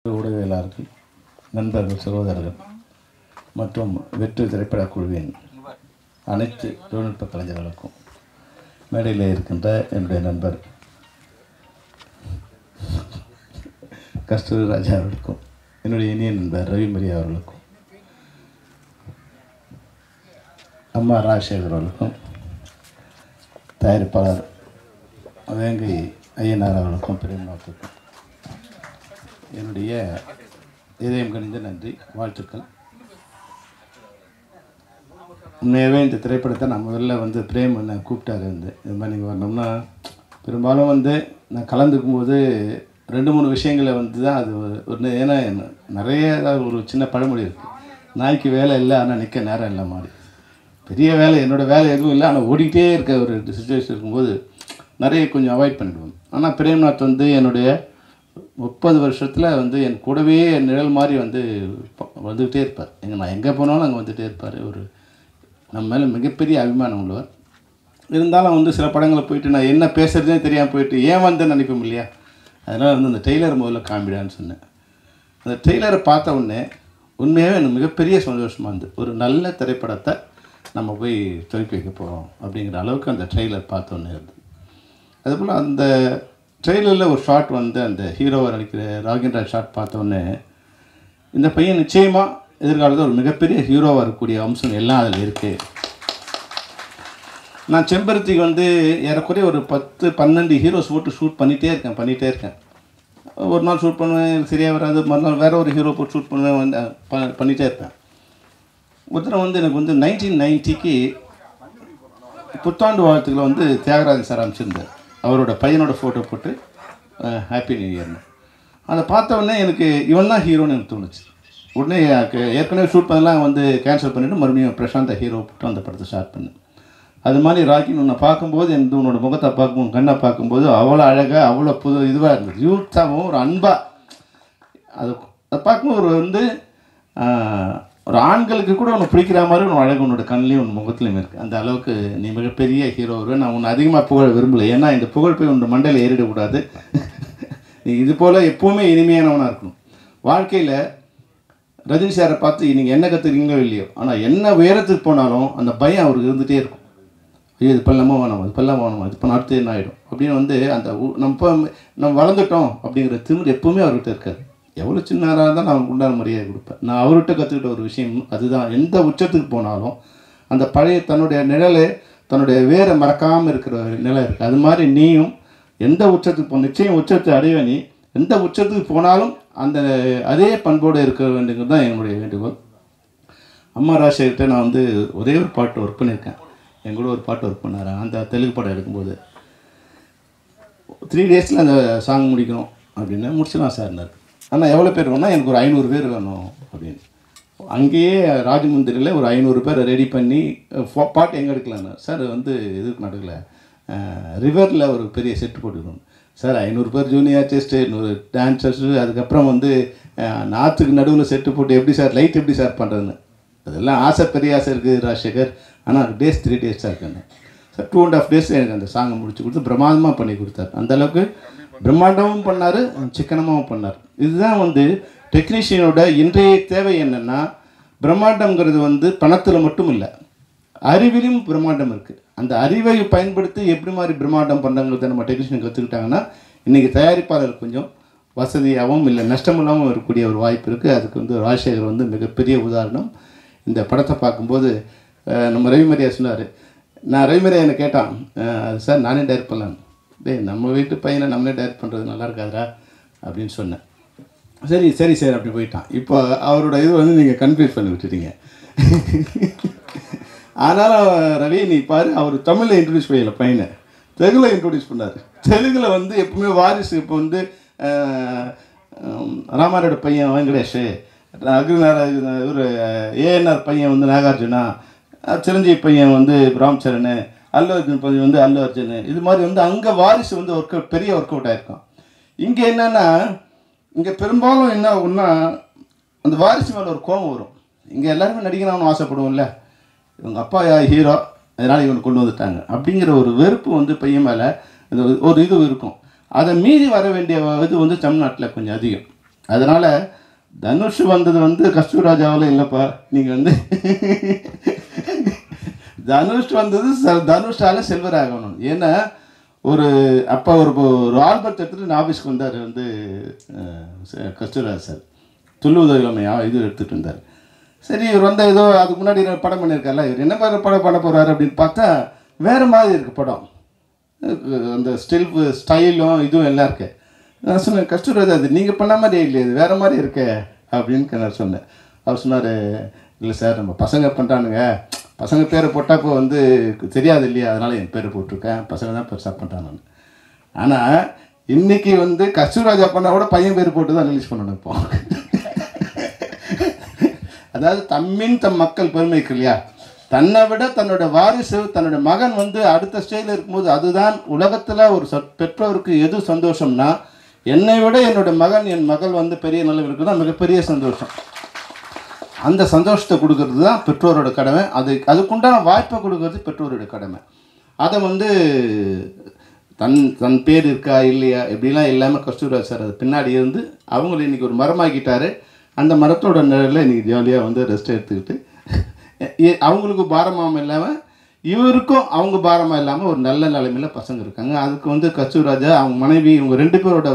ஊடகவியலாளர்கள், நண்பர்கள், சகோதரர்கள் மற்றும் வெற்றி திரைப்பட குழுவின் அனைத்து தொழில்நுட்ப கலைஞர்களுக்கும், மேடையில் இருக்கின்ற என்னுடைய நண்பர் கஸ்தூரி ராஜா அவர்களுக்கும், என்னுடைய இனிய நண்பர் ரவிமரி அவர்களுக்கும், அம்மா ராஜசேகர் அவர்களுக்கும், தயாரிப்பாளர் வேங்கை ஐயனார் அவர்களுக்கும், பிரேம்நாத்துக்கும் என்னுடைய இதயம் கணிந்த நன்றி, வாழ்த்துக்கள். உண்மையாகவே இந்த திரைப்படத்தை நான் முதல்ல பிரேம் என்னை கூப்பிட்டாரு இது மாதிரி நீங்கள் வரணும்னா, பெரும்பாலும் நான் கலந்துக்கும் போது 2-3 விஷயங்களை தான் அது ஒரு ஏன்னா நிறைய ஒரு சின்ன பழமொழி இருக்குது, நாய்க்கு வேலை இல்லை ஆனால் நிற்க நேரம் இல்லை மாதிரி. பெரிய வேலை, என்னோடய வேலை எதுவும் இல்லை, ஆனால் ஓடிக்கிட்டே இருக்க ஒரு சுச்சுவேஷன் இருக்கும்போது நிறைய கொஞ்சம் அவாய்ட் பண்ணிடுவோம். ஆனால் பிரேம்நாத் என்னுடைய 30 வருஷத்தில் என் கூடவே நிழல் மாதிரி வந்துக்கிட்டே இருப்பார். நான் எங்கே போனாலும் அங்கே வந்துகிட்டே இருப்பார். நம்ம மேலே மிகப்பெரிய அபிமானம் உள்ளவர். இருந்தாலும் சில படங்களை போயிட்டு நான் என்ன பேசுகிறதே தெரியாமல் போயிட்டு ஏன் வந்தேன்னு நினைப்போம் இல்லையா. அதனால் அந்த ட்ரெய்லர் முதல்ல காமிடான்னு சொன்னேன். அந்த ட்ரெய்லரை பார்த்த உடனே உண்மையாகவே எனக்கு மிகப்பெரிய சந்தோஷமாக இருந்தது. ஒரு நல்ல திரைப்படத்தை நம்ம போய் துவக்கி வைக்க போகிறோம் அப்படிங்கிற அளவுக்கு அந்த ட்ரெய்லர் பார்த்தோன்னே இருந்தது. அதுபோல் அந்த ட்ரெய்லரில் ஒரு ஷாட் அந்த ஹீரோவை நடிக்கிற ராகேந்திரா ஷாட் பார்த்தோன்னே இந்த பையன் நிச்சயமாக எதிர்காலத்தில் ஒரு மிகப்பெரிய ஹீரோவாக இருக்கக்கூடிய அம்சம் எல்லாம் அதில் இருக்குது. நான் செம்பருத்திக்கு ஏறக்குறைய ஒரு 10-12 ஹீரோஸ் போட்டு ஷூட் பண்ணிகிட்டே இருக்கேன். ஒரு நாள் ஷூட் பண்ணுவேன், சரியாக வராது, மறுநாள் வேறு ஒரு ஹீரோ போட்டு ஷூட் பண்ணுவேன், பண்ணிகிட்டே இருப்பேன். ஒருத்தர் எனக்கு 1990க்கு புத்தாண்டு வாழ்த்துக்களை தியாகராஜன் சார் அமைச்சிருந்தார். அவரோட பையனோட ஃபோட்டோ போட்டு ஹாப்பி நியூ இயர்னு. அதை பார்த்த உடனே எனக்கு இவன் தான் ஹீரோன்னு எனக்கு தோணுச்சு. உடனே ஏற்கனவே ஷூட் பண்ணலாம் கேன்சல் பண்ணிவிட்டு மறுபடியும் பிரசாந்த ஹீரோ போட்டு அந்த படத்தை ஸ்டார்ட் பண்ணேன். அது மாதிரி ராக்கி உன்னை பார்க்கும்போது உன்னோட முகத்தை பார்க்கும்போது, கண்ணை பார்க்கும்போது அவ்வளோ அழகாக, அவ்வளோ இதுவாக இருந்தது, யூத்தாகவும் ஒரு அன்பாக. அதை பார்க்கும்போது ஒரு ஆண்களுக்கு கூட உன்னை பிடிக்கிற மாதிரி உன் அழகு உன்னோட கண்ணிலையும் உன் முகத்துலையும் இருக்குது. அந்த அளவுக்கு நீ மிகப்பெரிய ஹீரோ வருவேன். நான் உன்னை அதிகமாக புகழ விரும்பலை, ஏன்னா இந்த புகழ் போய் உன்னோட மண்டையில் ஏறிடக்கூடாது. நீ இது போல் எப்போவுமே இனிமையானவனாக இருக்கணும். வாழ்க்கையில் ரஜினி சாரை பார்த்து நீங்கள் என்ன கற்றுக்கிறீங்களோ இல்லையோ, ஆனால் என்ன உயரத்துக்கு போனாலும் அந்த பயம் அவருக்கு இருந்துகிட்டே இருக்கும். ஐயோ இது பண்ணலாமா வேணாமா, இது பண்ணலாமா வேணாமா, இது பண்ண அடுத்து என்ன ஆகிடும் அப்படின்னு அந்த நம்ம வளர்ந்துட்டோம் அப்படிங்கிற திமிர் எப்போவுமே அவர்கிட்ட இருக்காது. எவ்வளோ சின்னதாக இருந்தால் நான் அவனுக்கு உண்டான மரியாதை கொடுப்பேன். நான் அவர்கிட்ட கற்றுக்கிட்ட ஒரு விஷயம் அதுதான். எந்த உச்சத்துக்கு போனாலும் அந்த பழைய தன்னுடைய நிழலை, தன்னுடைய வேரை மறக்காமல் இருக்கிற நிலை இருக்குது. அது மாதிரி நீயும் எந்த உச்சத்துக்கு நிச்சயம் உச்சத்தை அடைய, நீ எந்த உச்சத்துக்கு போனாலும் அந்த அதே பண்போடு இருக்க வேண்டியது தான் என்னுடைய வேண்டுகோள். அம்மா ராஜசேகர்கிட்ட நான் ஒரே ஒரு பாட்டு ஒர்க் பண்ணியிருக்கேன். என் கூட ஒரு பாட்டு ஒர்க் பண்ணார். அந்த தெலுங்கு படம் எடுக்கும்போது 3 டேஸில் அந்த சாங் முடிக்கணும் அப்படின்னு முடிச்சிடலாம் சார்னார். ஆனால் எவ்வளோ பேர் வேணும்னா எனக்கு ஒரு 500 பேர் வேணும் அப்படின்னு. அங்கேயே ராஜமுந்திரியில் ஒரு 500 பேரை ரெடி பண்ணி பாட்டு எங்கே எடுக்கலான்னு சார் இதுக்கு நடக்கல, ரிவரில் ஒரு பெரிய செட்டு போட்டுக்கணும் சார். 500 பேர் ஜூனியர் ஆர்டிஸ்ட்டு, 100 டான்சர்ஸு, அதுக்கப்புறம் நாற்றுக்கு நடுவில் செட்டு போட்டு எப்படி சார் லைட் எப்படி சார் பண்ணுறதுன்னு. அதெல்லாம் ஆசை, பெரிய ஆசை இருக்குது ராஜசேகர். ஆனால் 3 டேஸ் தான் இருக்கேன் சார். 2.5 டேஸ் எனக்கு அந்த சாங்கை முடிச்சு கொடுத்து பிரமாதமாக பண்ணி கொடுத்தார். அந்தளவுக்கு பிரம்மாண்டமும் பண்ணார், சிக்கனமாகவும் பண்ணார். இதுதான் டெக்னீஷியனோட இன்றைய தேவை. என்னென்னா பிரம்மாண்டங்கிறது பணத்தில் மட்டும் இல்லை, அறிவிலும் பிரம்மாண்டம் இருக்குது. அந்த அறிவை பயன்படுத்தி எப்படி மாதிரி பிரம்மாண்டம் பண்ணுறங்கிறத நம்ம டெக்னீஷியன் கற்றுக்கிட்டாங்கன்னா இன்றைக்கி தயாரிப்பாளர் கொஞ்சம் வசதியாகவும் இல்லை நஷ்டமில்லாமல் இருக்கக்கூடிய ஒரு வாய்ப்பு இருக்குது. அதுக்கு ராஜசேகர் மிகப்பெரிய உதாரணம். இந்த படத்தை பார்க்கும்போது நம்ம ரவிமரியா சொன்னார். நான் ரவிமரியா என்னை கேட்டான், அது சார் நானே டைரக்ட் பண்ணலான்னு. நம்ம வீட்டு பையனை நம்மளே டைரக்ட் பண்ணுறது நல்லா இருக்காதா அப்படின்னு சொன்னேன். சரி சார் அப்படி போயிட்டான். இப்போ அவரோட இது நீங்கள் கன்ஃபியூஸ் பண்ணி விட்டுட்டீங்க. ஆனாலும் ரவி நீ பாரு, அவர் தமிழில் இன்ட்ரடியூஸ் பண்ணல பையனை, தெலுங்கில் இன்ட்ரடியூஸ் பண்ணார். தெலுங்கில் எப்பவுமே வாரிசு இப்போ ராமாரோட பையன் வெங்கடேஷ், இவர் ஏஎன்ஆர் பையன் நாகார்ஜுனா, சிரஞ்சீவி பையன் ராம்சரண், அல்லு அர்ஜுன் பையன் அல்லு அர்ஜுன். இது மாதிரி அங்கே வாரிசு ஒர்க் அவுட், பெரிய ஒர்க் அவுட் ஆகிருக்கும். இங்கே என்னென்னா இங்கே பெரும்பாலும் என்ன ஆகுன்னா அந்த வாரிசு மேலே ஒரு கோபம் வரும். இங்கே எல்லாருமே நடிக்கணும்னு ஆசைப்படுவோம்ல, இவங்க அப்பா ஹீரோ அதனால் இவனை கொண்டு வந்துட்டாங்க அப்படிங்கிற ஒரு வெறுப்பு பையன் மேலே ஒரு இது இருக்கும். அதை மீறி வர வேண்டிய இது தமிழ்நாட்டில் கொஞ்சம் அதிகம். அதனால் தனுஷ் வந்தது வந்து கஸ்தூராஜாவில் இல்லைப்பா. நீங்கள் வந்து தனுஷ் வந்தது தனுஷால் செல்வராகவன். ஏன்னா ஒரு அப்போ ஒரு ஆல்பர்ட் எடுத்துகிட்டு ஆஃபீஸ்க்கு வந்தார் வந்து கஸ்தூராஜ் சார். துள்ளுவதோ இளமையா இது எடுத்துகிட்டு இருந்தார். சரி இவர் வந்து ஏதோ அதுக்கு முன்னாடி படம் பண்ணியிருக்கார்ல, இவர் என்ன மாதிரி படம் பண்ண போகிறாரு அப்படின்னு பார்த்தா வேறு மாதிரி இருக்குது படம். அந்த ஸ்டைலும் இதுவும் எல்லாம் இருக்கு. நான் சொன்னேன் கஸ்தூராஜ் அது நீங்கள் பண்ண மாதிரியே இல்லையே, இது வேறு மாதிரி இருக்கே அப்படின்னு நான் சொன்னேன். அவர் சொன்னார் இல்லை சார் நம்ம பசங்க பண்ணுறானுங்க, பசங்க பேரை போட்டால் இப்போ வந்து தெரியாது இல்லையா, அதனால் என் பேரை போட்டிருக்கேன், பசங்க தான் பெருசாக பண்ணுறான் நான். ஆனால் இன்றைக்கி வந்து கஸ்தூராஜா பண்ணால் கூட பையன் பேர் போட்டு தான் ரிலீஸ் பண்ணணும் இப்போ. அதாவது தம் மக்கள் பெருமைக்கு இல்லையா, தன்னை விட தன்னோட வாரிசு தன்னோட மகன் வந்து அடுத்த ஸ்டேஜில் இருக்கும்போது அதுதான் உலகத்தில் ஒரு பெற்றோருக்கு எது சந்தோஷம்னா, என்னை விட என்னோட மகன் என் மகள் வந்து பெரிய நிலையில் இருக்குது தான் மிகப்பெரிய சந்தோஷம். அந்த சந்தோஷத்தை கொடுக்கறது தான் பெற்றோரோட கடமை. அதுக்குண்டான வாய்ப்பை கொடுக்கறது பெற்றோரோட கடமை. அதை வந்து தன் பேர் இருக்கா இல்லையா எப்படிலாம் இல்லாமல் கஸ்தூராஜ் சார் அது பின்னாடி இருந்து அவங்கள இன்றைக்கி ஒரு மரமாக்கிட்டாரு. அந்த மரத்தோட நிழலில் இன்றைக்கி ஜாலியாக வந்து ரெஸ்ட் எடுத்துக்கிட்டு அவங்களுக்கு பாரமாகவும் இல்லாமல் இவருக்கும் அவங்க பாரமாக இல்லாமல் ஒரு நல்ல நிலைமையில் பசங்க இருக்காங்க. அதுக்கு வந்து கஸ்தூராஜா அவங்க மனைவி இவங்க 2 பேரோட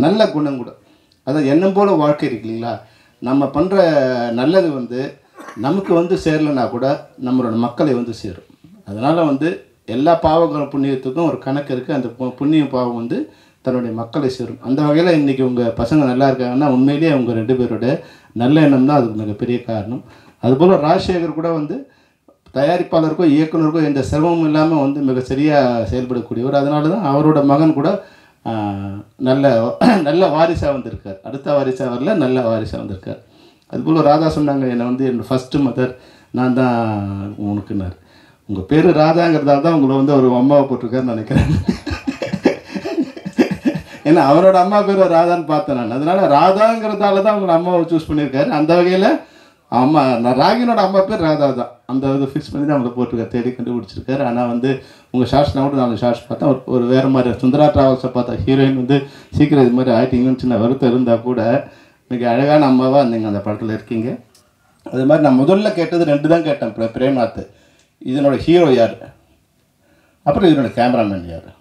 நல்ல குணம் கூட. அதாவது எண்ணம் போல் வாழ்க்கை இருக்கு இல்லைங்களா, நம்ம பண்ணுற நல்லது வந்து நமக்கு வந்து சேரலைன்னா கூட நம்மளோட மக்களை வந்து சேரும். அதனால் வந்து எல்லா பாவங்களும் புண்ணியத்துக்கும் ஒரு கணக்கு இருக்குது. அந்த புண்ணிய பாவம் வந்து தன்னுடைய மக்களை சேரும். அந்த வகையில் இன்றைக்கி உங்கள் பசங்க நல்லா இருக்காங்கன்னா உண்மையிலேயே அவங்க 2 பேரோட நல்ல எண்ணம் தான் அதுக்கு மிகப்பெரிய காரணம். அதுபோல் ராஜசேகர் கூட வந்து தயாரிப்பாளருக்கோ இயக்குனருக்கோ எந்த சிரமமும் இல்லாமல் வந்து மிக சரியாக செயல்படக்கூடியவர். அதனால தான் அவரோட மகன் கூட நல்ல வாரிசாக வந்திருக்கார். அடுத்த வாரிசாக வரல, நல்ல வாரிசாக வந்திருக்கார். அதுபோல் ராதா சொன்னாங்க என்னை வந்து என் ஃபஸ்ட்டு மதர் நான் தான் உனக்குன்னார். உங்கள் பேர் ராதாங்கிறதால தான் உங்களை வந்து அவர் அம்மாவை போட்டிருக்காருன்னு நினைக்கிறேன். ஏன்னா அவரோட அம்மா பேர் ராதான்னு பார்த்தேன் நான். அதனால் ராதாங்கிறதால தான் உங்களை அம்மாவை சூஸ் பண்ணியிருக்காரு. அந்த வகையில் நான் ராகினோட அம்மா பேர் ராதா தான். அந்த இது ஃபிக்ஸ் பண்ணி தான் அவங்களை போட்டிருக்காரு, தேடி கண்டுபிடிச்சிருக்காரு. ஆனால் வந்து உங்கள் ஷார்ட்ஸ் நான் கூட 4 ஷார்ட்ஸ் பார்த்தா ஒரு வேறு மாதிரி சுந்தரா ட்ராவல்ஸை பார்த்தா ஹீரோயின் வந்து சீக்கிரம் இது மாதிரி ஆகிட்டீங்கன்னு சின்ன வருத்தம் இருந்தால் கூட மிக அழகான அம்மாவாக நீங்கள் அந்த படத்தில் இருக்கீங்க. அது மாதிரி நான் முதல்ல கேட்டது 2 தான் கேட்டேன். பிரேம்நாத் இதனோட ஹீரோ யார், அப்புறம் இதனோட கேமராமேன் யார்.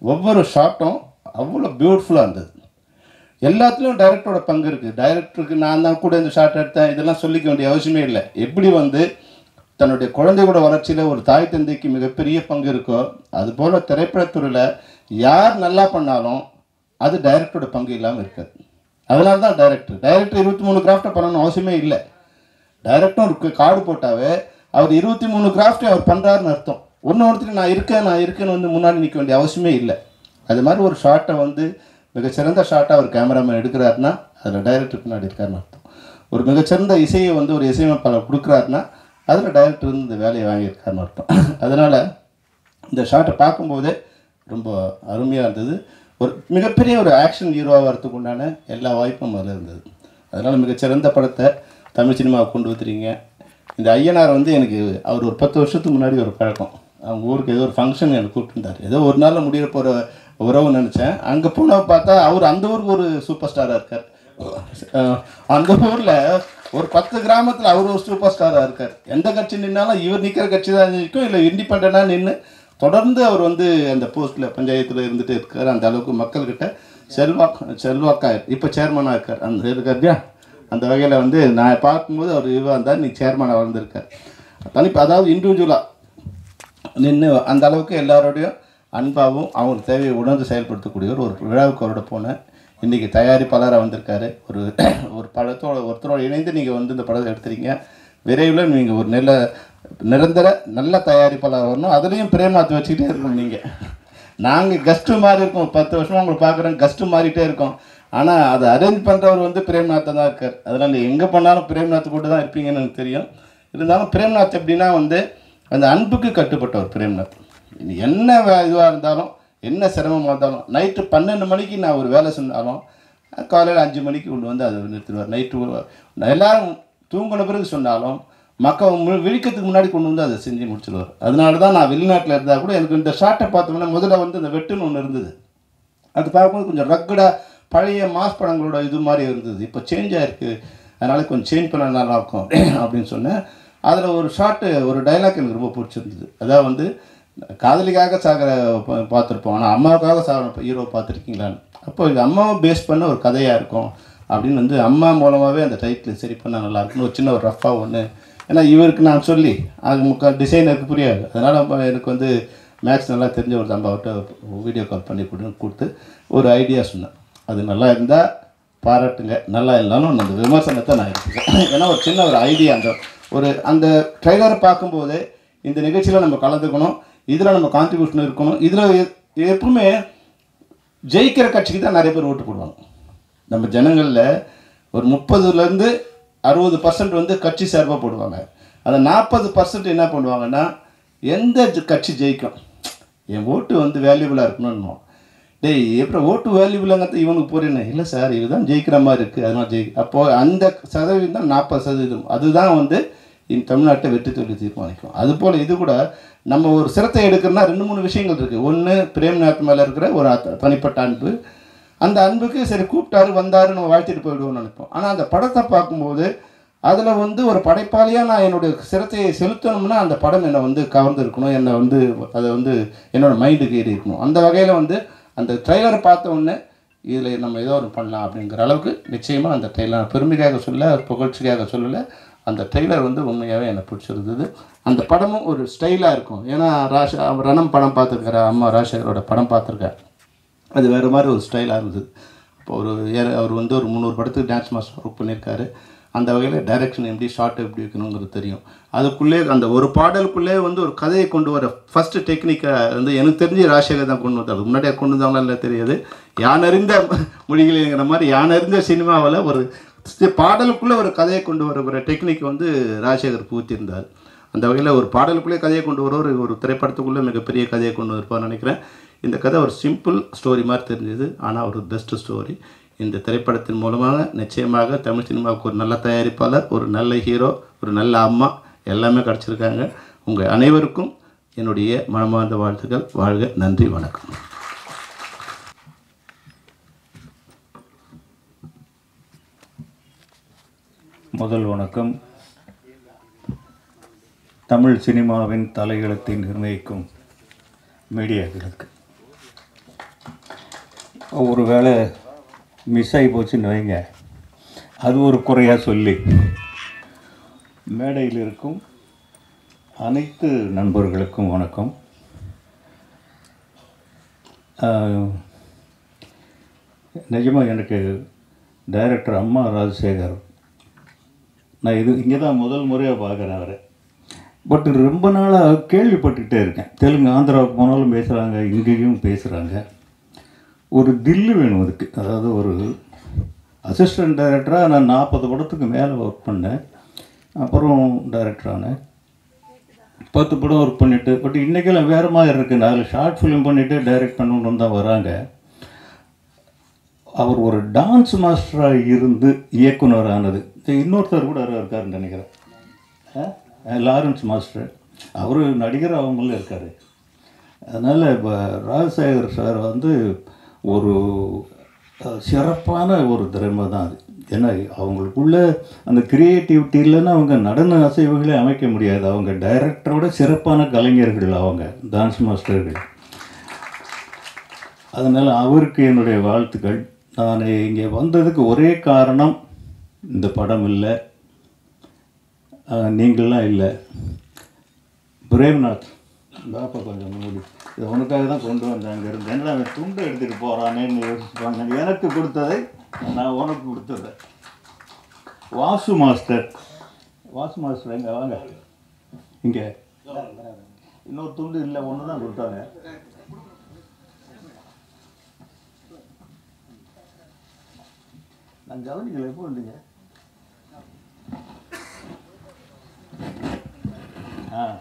ஒவ்வொரு ஷார்ட்டும் அவ்வளோ பியூட்டிஃபுல்லாக இருந்தது. எல்லாத்துலேயும் டைரக்டரோட பங்கு இருக்குது. டைரக்டருக்கு நான் தான் கூட இந்த ஷார்ட் எடுத்தேன் இதெல்லாம் சொல்லிக்க வேண்டிய அவசியமே இல்லை. எப்படி வந்து தன்னுடைய குழந்தையோட வளர்ச்சியில் ஒரு தாய் தந்தைக்கு மிகப்பெரிய பங்கு இருக்கோ அதுபோல் திரைப்படத்துறையில் யார் நல்லா பண்ணாலும் அது டைரக்டரோட பங்கு இல்லாமல் இருக்காது. அதனால தான் டைரக்டர் 23 கிராஃப்டை பண்ணணும்னு அவசியமே இல்லை. டைரக்டரும் கார்டு போட்டாவே அவர் 23 கிராஃப்டை அவர் பண்ணுறாருன்னு அர்த்தம். ஒருத்தருக்கு நான் இருக்கேன்னு வந்து முன்னாடி நிற்க வேண்டிய அவசியமே இல்லை. அது மாதிரி ஒரு ஷார்ட்டை வந்து மிகச்சிறந்த ஷார்ட்டாக ஒரு கேமராமேன் எடுக்கிறாருன்னா அதில் டைரக்டர் பின்னாடி இருக்காருன்னு அர்த்தம். ஒரு மிகச்சிறந்த இசையை வந்து ஒரு இசையமைப்பாளர் கொடுக்குறாருன்னா அதில் டைரக்டர் வந்து இந்த வேலையை வாங்கியிருக்காருன்னு அர்த்தம். அதனால் இந்த ஷார்ட்டை பார்க்கும்போதே ரொம்ப அருமையாக இருந்தது. ஒரு மிகப்பெரிய ஒரு ஆக்ஷன் ஹீரோவாக வரத்துக்கு உண்டான எல்லா வாய்ப்பும் அதில் இருந்தது. அதனால் மிகச்சிறந்த படத்தை தமிழ் சினிமாவை கொண்டு வந்துறீங்க. இந்த ஐயனார் வந்து எனக்கு அவர் ஒரு 10 வருஷத்துக்கு முன்னாடி ஒரு பழக்கம். அவங்க ஊருக்கு ஏதோ ஒரு ஃபங்க்ஷன் எனக்கு கூப்பிட்டுருந்தார். ஏதோ ஒரு நாளில் முடிய போகிற உறவு நினச்சேன். அங்கே போனால் பார்த்தா அவர் அந்த ஊருக்கு ஒரு சூப்பர் ஸ்டாராக இருக்கார். அந்த ஊரில் ஒரு 10 கிராமத்தில் அவர் ஒரு சூப்பர் ஸ்டாராக இருக்கார். எந்த கட்சி நின்னாலும் இவர் நிற்கிற கட்சி தான் நிற்கும், இல்லை இண்டிபெண்டாக நின்று தொடர்ந்து அவர் வந்து அந்த போஸ்ட்டில் பஞ்சாயத்தில் இருந்துகிட்டே இருக்கார். அந்த அளவுக்கு மக்கள்கிட்ட செல்வாக்கா இப்போ சேர்மனாக இருக்கார். அந்த இருக்கார்யா அந்த வகையில் வந்து நான் பார்க்கும்போது அவர் இவராக இருந்தார், நீ சேர்மனாக வந்திருக்கார். அதாவது இண்டிவிஜுவலாக நின்று அந்த அளவுக்கு எல்லாரோடையும் அன்பாகவும் அவங்களுக்கு தேவையை உணர்ந்து செயல்படுத்தக்கூடிய ஒரு விழாவுக்கு அவரோட போனேன். இன்றைக்கி தயாரிப்பாளராக வந்திருக்காரு. ஒரு ஒருத்தரோடு இணைந்து நீங்கள் வந்து இந்த படத்தை எடுத்துறீங்க. விரைவில் நீங்கள் ஒரு நிரந்தர நல்ல தயாரிப்பாளர் வரணும். அதுலேயும் பிரேம்நாத் வச்சுக்கிட்டே இருக்கணும். நீங்கள் நாங்கள் கஸ்ட்டு மாதிரி இருக்கோம், 10 வருஷமாக உங்களை பார்க்குறோம், கஸ்ட்டு மாறிட்டே இருக்கோம். ஆனால் அதை அரேஞ்ச் பண்ணுறவர் வந்து பிரேம்நாத்தை தான் இருக்கார். அதனால் நீங்கள் எங்கே பண்ணாலும் பிரேம்நாத் கூட தான் இருப்பீங்கன்னு எனக்கு தெரியும். இருந்தாலும் பிரேம்நாத் எப்படின்னா வந்து அந்த அன்புக்கு கட்டுப்பட்டவர் பிரேம்நாத். என்ன இதுவாக இருந்தாலும் என்ன சிரமமாக இருந்தாலும் நைட்டு 12 மணிக்கு நான் ஒரு வேலை சொன்னாலும் காலையில் 5 மணிக்கு கொண்டு வந்து அதை நிறுத்திடுவார். நைட்டு எல்லோரும் தூங்கின பிறகு சொன்னாலும் மக்கள் விழிக்கிறதுக்கு முன்னாடி கொண்டு வந்து அதை செஞ்சு முடிச்சிடுவார். அதனால தான் நான் வெளிநாட்டில் இருந்தால் கூட எனக்கு இந்த ஷார்ட்டை பார்த்தோம்னா முதல்ல வந்து இந்த வெட்டுன்னு ஒன்று இருந்தது. அது பார்க்கும்போது கொஞ்சம் ரக்கடாக பழைய மாஸ் படங்களோட இது மாதிரி இருந்தது. இப்போ சேஞ்ச் ஆகிருக்கு, அதனால் கொஞ்சம் சேஞ்ச் பண்ண நல்லாயிருக்கும் அப்படின்னு சொன்னேன். அதில் ஒரு ஷார்ட்டு, ஒரு டைலாக் எனக்கு ரொம்ப பிடிச்சிருந்தது. அதாவது வந்து காதலிக்காக சாகிற பார்த்துருப்போம், ஆனால் அம்மாவுக்காக சாகிற ஹீரோ பார்த்துருக்கீங்களான்னு. அப்போ இது அம்மாவை பேஸ் பண்ண ஒரு கதையாக இருக்கும் அப்படின்னு வந்து அம்மா மூலமாகவே அந்த டைட்டில் சரி பண்ணால் நல்லாயிருக்குன்னு ஒரு சின்ன ஒரு ரஃபாக ஒன்று. ஏன்னா இவருக்கு நான் சொல்லி அது டிசைனருக்கு புரியாது, அதனால் எனக்கு வந்து மேக்ஸ் நல்லா தெரிஞ்ச ஒரு தம்பாவிட்ட வீடியோ கால் பண்ணி கொடுத்து ஒரு ஐடியா சொன்னேன். அது நல்லா இருந்தால் பாராட்டுங்க, நல்லா இல்லைனாலும் அந்த விமர்சனத்தை நான் எடுத்துக்கிறேன். ஏன்னா ஒரு சின்ன ஒரு ஐடியா, அந்த ட்ரைலரை பார்க்கும்போது இந்த நிகழ்ச்சியில் நம்ம கலந்துக்கணும், இதில் நம்ம கான்ட்ரிபியூஷன் இருக்கணும். இதில் எப்பவுமே ஜெயிக்கிற கட்சிக்கு தான் நிறைய பேர் ஓட்டு போடுவாங்க. நம்ம ஜனங்களில் ஒரு 30% வந்து கட்சி சார்பாக போடுவாங்க. அந்த 40% என்ன பண்ணுவாங்கன்னா, எந்த கட்சி ஜெயிக்கும், என் ஓட்டு வந்து வேல்யூபிளாக இருக்கணும்னு. டேய் எப்படி ஓட்டு வேல்யூபிளாங்கிறது இவனுக்கு போறேன்னு இல்லை சார், இதுதான் ஜெயிக்கிற மாதிரி இருக்குது, அதனால் அப்போது அந்த சதவீதம் தான் 40%. அதுதான் வந்து இந்த தமிழ்நாட்டை வெற்றி தோல்வி தீர்மானிக்கும். அதுபோல் இது கூட நம்ம ஒரு சிரத்தை எடுக்கிறோன்னா 2-3 விஷயங்கள் இருக்குது. ஒன்று, பிரேம்நாத் மேலே இருக்கிற ஒரு தனிப்பட்ட அன்பு. அந்த அன்புக்கு சரி கூப்பிட்டாரு வந்தார் நம்ம வாழ்த்திட்டு போயிடுவோம்னு நினைப்போம். ஆனால் அந்த படத்தை பார்க்கும்போது அதில் வந்து ஒரு படைப்பாளியாக நான் என்னுடைய சிரத்தையை செலுத்தணும்னா அந்த படம் என்னை வந்து கவர்ந்து இருக்கணும், என்னை வந்து அதை வந்து என்னோடய மைண்டுக்கு ஏறி இருக்கணும். அந்த வகையில் வந்து அந்த ட்ரெய்லரை பார்த்த உடனே இதில் நம்ம ஏதோ ஒன்று பண்ணலாம் அப்படிங்கிற அளவுக்கு நிச்சயமாக அந்த ட்ரெய்லர் பெருமைக்காக சொல்ல, புகழ்ச்சிக்காக சொல்லலை, அந்த ட்ரெய்லர் வந்து உண்மையாகவே என்னை பிடிச்சிருந்தது. அந்த படமும் ஒரு ஸ்டைலாக இருக்கும். ஏன்னா ரணம் படம் பார்த்துருக்காரு, அம்மா ராஜசேகரோட படம் பார்த்துருக்காரு, அது வேறு மாதிரி ஒரு ஸ்டைலாக இருந்தது. இப்போ அவர் வந்து ஒரு 300 படத்துக்கு டான்ஸ் மாஸ்டர் ஒர்க் பண்ணியிருக்காரு. அந்த வகையில் டைரக்ஷன் எப்படி ஷார்ட் எப்படி வைக்கணுங்கிறது தெரியும். அதுக்குள்ளே அந்த ஒரு பாடலுக்குள்ளே வந்து ஒரு கதையை கொண்டு வர ஃபஸ்ட்டு டெக்னிக்கை வந்து எனக்கு தெரிஞ்சு ராஜசேகர் தான் கொண்டு வந்தார். முன்னாடியே கொண்டு வந்தாங்களா இல்லை தெரியாது. யானறிந்த மொழிகளிங்கிற மாதிரி யானறிந்த சினிமாவில் ஒரு பாடலுக்குள்ளே ஒரு கதையை கொண்டு வர டெக்னிக் வந்து ராஜசேகர் பூத்திருந்தார். அந்த வகையில் ஒரு பாடலுக்குள்ளே கதையை கொண்டு ஒரு திரைப்படத்துக்குள்ளே மிகப்பெரிய கதையை கொண்டு வருப்பார்னு நினைக்கிறேன். இந்த கதை ஒரு சிம்பிள் ஸ்டோரி மாதிரி தெரிஞ்சது, ஆனால் ஒரு பெஸ்ட் ஸ்டோரி. இந்த திரைப்படத்தின் மூலமாக நிச்சயமாக தமிழ் சினிமாவுக்கு ஒரு நல்ல தயாரிப்பாளர், ஒரு நல்ல ஹீரோ, ஒரு நல்ல அம்மா எல்லாமே கிடச்சிருக்காங்க. உங்கள் அனைவருக்கும் என்னுடைய மனமார்ந்த வாழ்த்துக்கள். வாழ்க. நன்றி, வணக்கம். முதல் வணக்கம். தமிழ் சினிமாவின் தலையெழுத்தை நிர்ணயிக்கும் மீடியாக்களுக்கு ஒரு வேளை மிஸ் ஆகி போச்சுன்னு வைங்க, அது ஒரு குறையாக சொல்லி மேடையில் இருக்கும் அனைத்து நண்பர்களுக்கும் வணக்கம். நிஜமாக எனக்கு டைரக்டர் அம்மா ராஜசேகர், நான் இங்கே தான் முதல் முறையாக பார்க்குறேன் அவரை. பட் ரொம்ப நாளாக கேள்விப்பட்டுக்கிட்டே இருக்கேன். தெலுங்கு ஆந்திராவுக்கு போனாலும் பேசுகிறாங்க, இங்கேயும் பேசுகிறாங்க. ஒரு தில்லு வேணும் அதுக்கு. அதாவது ஒரு அசிஸ்டன்ட் டைரக்டராக நான் 40 படத்துக்கு மேலே ஒர்க் பண்ணேன். அப்புறம் டைரக்டரானேன், 10 படம் ஒர்க் பண்ணிவிட்டு. பட் இன்றைக்கெல்லாம் வேறு மாதிரி இருக்குது. அதில் ஷார்ட் ஃபிலிம் பண்ணிவிட்டு டைரக்ட் பண்ணணுன்னு தான் வராங்க. அவர் ஒரு டான்ஸ் மாஸ்டராக இருந்து இயக்குனர் ஆனது. இன்னொருத்தர் கூட இருக்காருன்னு நினைக்கிறேன், லாரன்ஸ் மாஸ்டர். அவர் நடிகர் அவங்களும் இருக்கார். அதனால் இப்போ ராஜசேகர் சார் வந்து ஒரு சிறப்பான ஒரு திறமை தான் அது. ஏன்னா அவங்களுக்குள்ள அந்த க்ரியேட்டிவிட்டி இல்லைன்னா அவங்க நடன அசைவுகளே அமைக்க முடியாது. அவங்க டைரக்டரோட சிறப்பான கலைஞர்கள், அவங்க டான்ஸ் மாஸ்டர்கள். அதனால் அவருக்கு என்னுடைய வாழ்த்துக்கள். நான் இங்கே வந்ததுக்கு ஒரே காரணம், இந்த படம் இல்லை, நீங்கள்லாம் இல்லை. பிரேம்நாத் பாப்பா கொஞ்சம் மூடி, இது உனக்காக தான் கொண்டு வந்தேன். அங்கே இருந்து என்ன அவன் துண்டு எடுத்துகிட்டு போகிறானேன்னு யோசிப்பாங்க. எனக்கு கொடுத்ததை நான் உனக்கு கொடுத்ததை. வாசு மாஸ்டர் எங்கே வாங்க, இங்கே இன்னொரு துண்டு இல்லை, ஒன்று தான் கொடுத்தாங்க. நான் கவனிக்கல, எப்போ வந்தீங்க?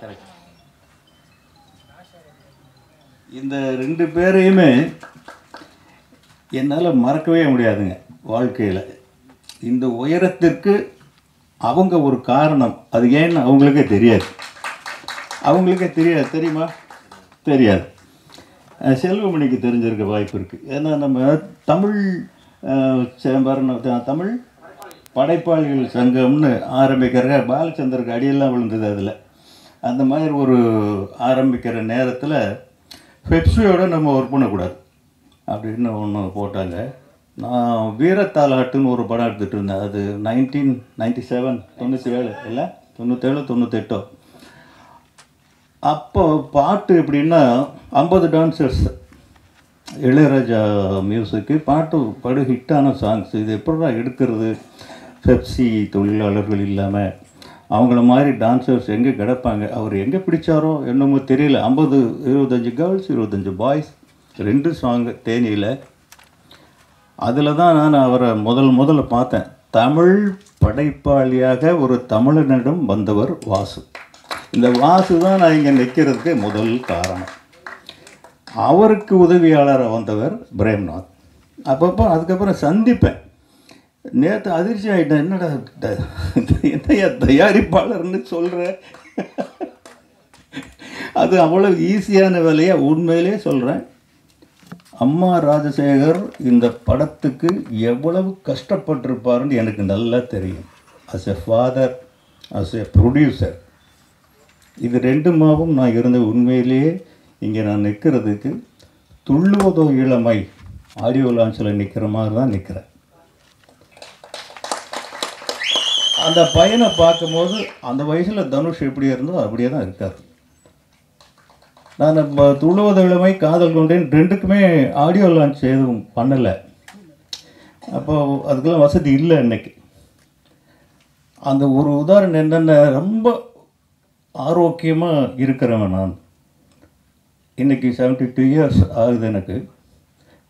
கரெக்ட். இந்த 2 பேரையுமே என்னால் மறக்கவே முடியாதுங்க வாழ்க்கையில். இந்த உயரத்திற்கு அவங்க ஒரு காரணம். அது ஏன்னு அவங்களுக்கே தெரியாது. தெரியுமா? தெரியாது. செல்வமணிக்கு தெரிஞ்சிருக்க வாய்ப்பு இருக்குது. ஏன்னா நம்ம தமிழ் சேம்பர் தமிழ் படைப்பாளிகள் சங்கம்னு ஆரம்பிக்கிற பாலச்சந்தருக்கு அடியெல்லாம் விழுந்தது அதில். அந்த மாதிரி ஒரு ஆரம்பிக்கிற நேரத்தில் பெப்சியோடு நம்ம ஒர்க் பண்ணக்கூடாது அப்படின்னு ஒன்று போட்டாங்க. நான் வீரத்தாலாட்டுன்னு ஒரு படம் எடுத்துகிட்டு இருந்தேன். அது 1997 97 இல்லை 97 98. அப்போ பாட்டு எப்படின்னா 50 டான்சர்ஸ், இளையராஜா மியூசிக்கு, பாட்டு படு ஹிட்டான சாங்ஸ். இது எப்படா எடுக்கிறது, பெப்சி தொழிலாளர்கள் இல்லாமல் அவங்கள மாதிரி டான்சர்ஸ் எங்கே கிடப்பாங்க, அவர் எங்கே பிடிச்சாரோ என்னமோ தெரியல. 25 கேர்ள்ஸ் 25 பாய்ஸ், 2 சாங்கு தேனியில். அதில் தான் நான் அவரை முதல்ல பார்த்தேன். தமிழ் படைப்பாளியாக ஒரு தமிழனிடம் வந்தவர் வாசு. இந்த வாசு தான் நான் இங்கே நிற்கிறதுக்கு முதல் காரணம். அவருக்கு உதவியாளராக வந்தவர் பிரேம்நாத். அப்பப்போ அதுக்கப்புறம் சந்திப்பேன். நேற்று அதிர்ச்சி ஆகிட்டேன், என்னடா என்னையா தயாரிப்பாளர்னு சொல்கிற. அது அவ்வளோ ஈஸியான வேலையை உண்மையிலே சொல்கிறேன். அம்மா ராஜசேகர் இந்த படத்துக்கு எவ்வளவு கஷ்டப்பட்டிருப்பாருன்னு எனக்கு நல்லா தெரியும். As a father, as a producer, இது ரெண்டுமாவும் நான் இருந்த உண்மையிலேயே இங்கே நான் நிற்கிறதுக்கு துள்ளுவதோ இளமை ஆடியோ லான்ச்சில் நிற்கிற மாதிரி தான் நிற்கிறேன். அந்த பையனை பார்க்கும்போது அந்த வயசில் தனுஷ் எப்படி இருந்தோ அப்படியே தான் இருக்கார். நான் துள்ளுவதோ இளமை, காதல் கொண்டேன் ரெண்டுக்குமே ஆடியோ லான்ச் எதுவும் பண்ணலை. அப்போ அதுக்கெல்லாம் வசதி இல்லை இன்னைக்கு. அந்த ஒரு உதாரணம் என்னென்ன, ரொம்ப ஆரோக்கியமாக இருக்கிறவன் நான். இன்றைக்கி 72 இயர்ஸ் ஆகுது எனக்கு.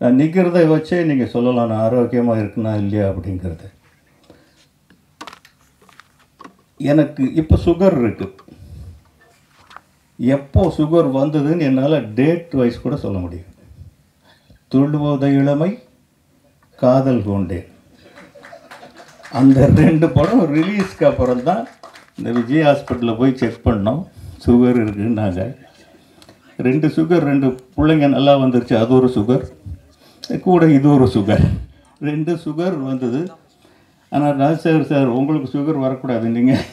நான் நிற்கிறத வச்சே நீங்கள் சொல்லலாம் நான் ஆரோக்கியமாக இருக்குன்னா இல்லையா அப்படிங்கிறது. எனக்கு இப்போ சுகர் இருக்குது. எப்போ சுகர் வந்ததுன்னு என்னால் டேட் வைஸ் கூட சொல்ல முடியும். துள்ளுவத இளமை, காதல் கொண்டேன், அந்த 2 படம் ரிலீஸ்க்கு அப்புறம் தான் இந்த விஜய் ஹாஸ்பிட்டலில் போய் செக் பண்ணோம், சுகர் இருக்குன்னாங்க. 2 சுகர், 2 பிள்ளைங்க நல்லா வந்துருச்சு, அது ஒரு சுகர் கூட, இது ஒரு சுகர், 2 சுகர் வந்தது. ஆனால் ராஜசேகர் சார் உங்களுக்கு சுகர் வரக்கூடாது, நீங்கள்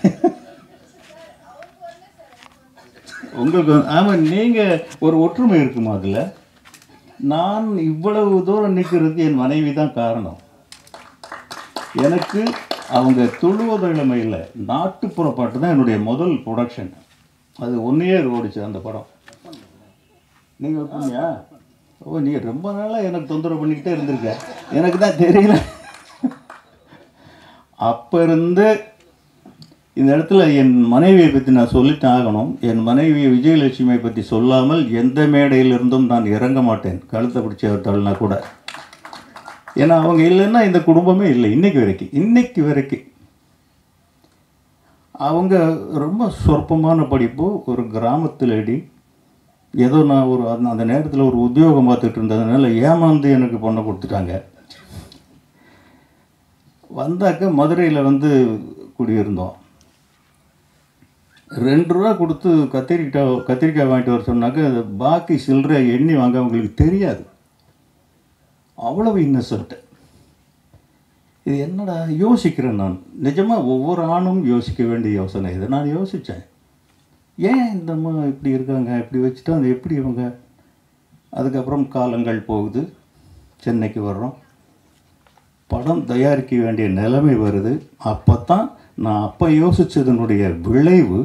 உங்களுக்கு ஆமாம், நீங்கள் ஒரு ஒற்றுமை இருக்குமா அதில். நான் இவ்வளவு தூரம் நிற்கிறதுக்கு என் மனைவி தான் காரணம். எனக்கு அவங்க துள்ளுவதோ இளமையில் நாட்டுப்புற பாட்டு தான் என்னுடைய முதல் ப்ரொடக்ஷன். அது 1 இயர் ஓடிச்சு அந்த படம். நீங்கள் வைப்பீங்க, ஓ நீங்கள் ரொம்ப நாளாக எனக்கு தொந்தரவு பண்ணிக்கிட்டே இருந்திருக்க, எனக்கு தான் தெரியல. அப்போ இருந்து இந்த இடத்துல என் மனைவியை பற்றி நான் சொல்லித்தான் ஆகணும். என் மனைவி விஜயலட்சுமியை பற்றி சொல்லாமல் எந்த மேடையிலிருந்தும் நான் இறங்க மாட்டேன், கழுத்தை பிடிச்சவர்கள்னா கூட. ஏன்னா அவங்க இல்லைன்னா இந்த குடும்பமே இல்லை இன்னைக்கு வரைக்கும். அவங்க ரொம்ப சொற்பமான படிப்பு, ஒரு கிராமத்துலேடி. ஏதோ நான் ஒரு அந்த நேரத்தில் ஒரு உத்தியோகம் பார்த்துட்டு இருந்ததுனால ஏமாந்து எனக்கு பொண்ணை கொடுத்துட்டாங்க. வந்தாக்க மதுரையில் வந்து குடியிருந்தோம். 2 ரூபா கொடுத்து கத்திரிக்காய் வாங்கிட்டு வர சொன்னாக்க பாக்கி சில்லறை எண்ணி வாங்க அவங்களுக்கு தெரியாது. அவ்வளவு இன்னசென்ட்டு. இது என்னடா யோசிக்கிறேன் நான். நிஜமாக ஒவ்வொரு ஆணும் யோசிக்க வேண்டிய யோசனை இது. நான் யோசித்தேன், ஏன் இந்த அம்மா இப்படி இருக்காங்க, இப்படி வச்சுட்டா அது எப்படி இவங்க. அதுக்கப்புறம் காலங்கள் போகுது, சென்னைக்கு வர்றோம், படம் தயாரிக்க வேண்டிய நிலைமை வருது. அப்போ தான் நான் அப்போ யோசித்ததனுடைய விளைவு,